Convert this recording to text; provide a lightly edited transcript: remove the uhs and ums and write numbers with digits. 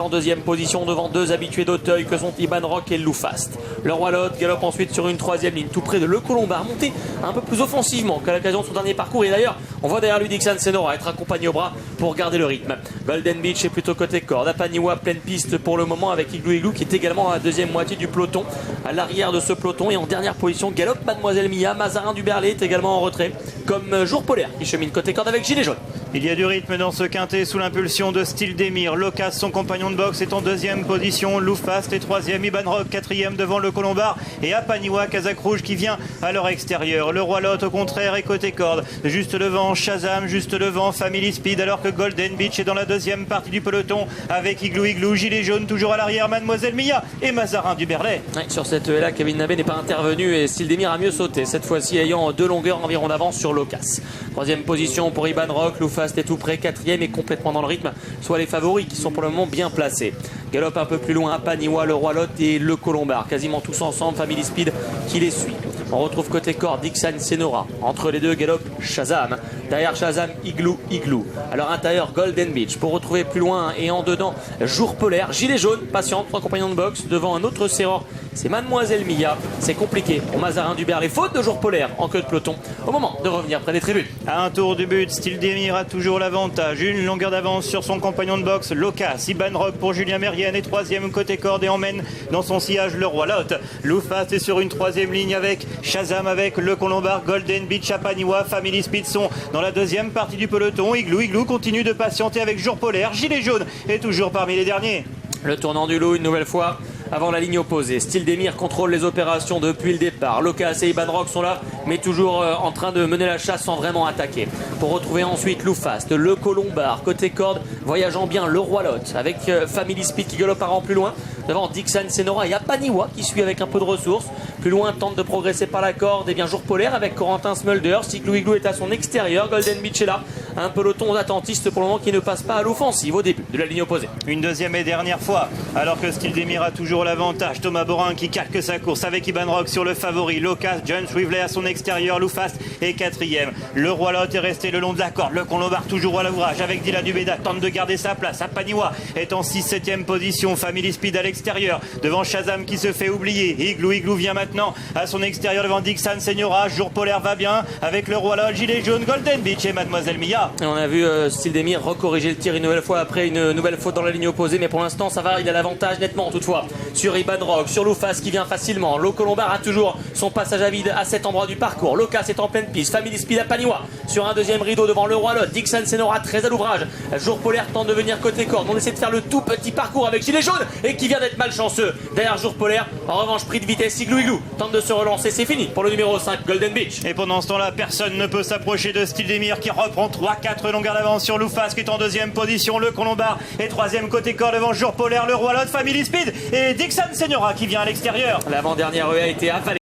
En deuxième position devant deux habitués d'Auteuil que sont Iban Rock et Loufast. Le Roi Lot galope ensuite sur une troisième ligne tout près de Le Colombard, monté un peu plus offensivement qu'à l'occasion de son dernier parcours. Et d'ailleurs, on voit derrière lui Dixon Senora être accompagné au bras pour garder le rythme. Golden Beach est plutôt côté corde. Apaniwa pleine piste pour le moment avec Igloo Igloo qui est également à la deuxième moitié du peloton. À l'arrière de ce peloton et en dernière position, galope Mademoiselle Mia. Mazarin du Berlay est également en retrait, comme Jour Polaire qui chemine côté corde avec Gilet Jaune. Il y a du rythme dans ce quintet sous l'impulsion de Style Demir. Locas, son compagnon de boxe, est en deuxième position. Loufast est troisième. Iban Rock quatrième devant Le Colombard. Et Apaniwa, Casaque Rouge qui vient à leur extérieur. Le Roi Lot au contraire est côté corde. Juste devant Shazam, juste devant Family Speed. Alors que Golden Beach est dans la deuxième partie du peloton avec Igloo Igloo. Gilet Jaune toujours à l'arrière. Mademoiselle Mia et Mazarin du Berlay. Ouais, sur cette là, Kevin Nabé n'est pas intervenu et Style Demir a mieux sauté. Cette fois-ci ayant 2 longueurs environ d'avance sur Locas. Troisième position pour Iban Rock. Loufast est tout près. Quatrième et complètement dans le rythme. Soit les favoris qui sont pour le moment bien placés. Galope un peu plus loin Apaniwa, le Roi Lot et Le Colombard. Quasiment tous ensemble. Family Speed qui les suit. On retrouve côté corps Dixon Senora. Entre les deux galope Shazam. Derrière Shazam, Igloo Igloo. Alors intérieur Golden Beach. Pour retrouver plus loin et en dedans Jour Polaire. Gilet Jaune, patiente, 3 compagnons de boxe. Devant un autre serreur, c'est Mademoiselle Mia. C'est compliqué pour Mazarin du Berlay. Faute de Jour Polaire en queue de peloton. Au moment de revenir près des tribunes. À un tour du but, Style Demir a toujours l'avantage. Une longueur d'avance sur son compagnon de boxe, Locas. Iban Rock pour Julien Mérienne est troisième côté corde et emmène dans son sillage le Roi Lot. Loufast est sur une troisième ligne avec Shazam, avec Le Colombard, Golden Beach, Apaniwa, Family Speed sont dans la deuxième partie du peloton. Igloo Igloo continue de patienter avec Jour Polaire. Gilet Jaune est toujours parmi les derniers. Le tournant du loup une nouvelle fois avant la ligne opposée. Style Demir contrôle les opérations depuis le départ. Locas et Iban Rock sont là, mais toujours en train de mener la chasse sans vraiment attaquer. Pour retrouver ensuite Loufast, Le Colombard, côté corde, voyageant bien le Roi Lot, avec Family Speed qui galope un rang plus loin. Devant Dixon Senora et Apaniwa qui suit avec un peu de ressources. Plus loin, tente de progresser par la corde. Et bien Jour Polaire avec Corentin Smulders. Igloo Igloo est à son extérieur. Golden Beach est là. Un peloton d'attentistes pour le moment qui ne passe pas à l'offensive au début de la ligne opposée. Une deuxième et dernière fois, alors que Style Demir a toujours l'avantage. Thomas Borin qui calque sa course avec Iban Rock sur le favori. Locas, John Swivley à son extérieur. Loufast est quatrième. Le Roi Lot est resté le long de la corde. Le Colombard toujours à l'ouvrage avec Dylan Dubeda. Tente de garder sa place. Apaniwa est en 6-7e position. Family Speed à l'extérieur. Devant Shazam qui se fait oublier. Igloo Igloo vient maintenant à son extérieur devant Dixon Senora. Jour Polaire va bien avec le Roi Lot, Gilet Jaune, Golden Beach et Mademoiselle Mia. Et on a vu Style Demir recorriger le tir une nouvelle fois après une nouvelle faute dans la ligne opposée. Mais pour l'instant ça va, il a l'avantage nettement toutefois sur Iban Rock, sur Loufast qui vient facilement. Le Colombard a toujours son passage à vide à cet endroit du parcours. Locas est en pleine piste. Family Speed à Apaniwa sur un deuxième rideau devant le Roi Lot. Dixon Senora très à l'ouvrage. Jour Polaire tente de venir côté corde. On essaie de faire le tout petit parcours avec Gilet Jaune et qui vient d'être malchanceux. Derrière Jour Polaire, en revanche pris de vitesse, Igloo Igloo tente de se relancer, c'est fini pour le numéro 5 Golden Beach. Et pendant ce temps-là, personne ne peut s'approcher de Style Demir qui reprend 3-4 longueurs d'avance sur Loufast qui est en deuxième position. Le Colombard est troisième côté corps devant Jour Polaire, le Roi Lot, Family Speed et Dixon Senora qui vient à l'extérieur. L'avant-dernière a été avalée.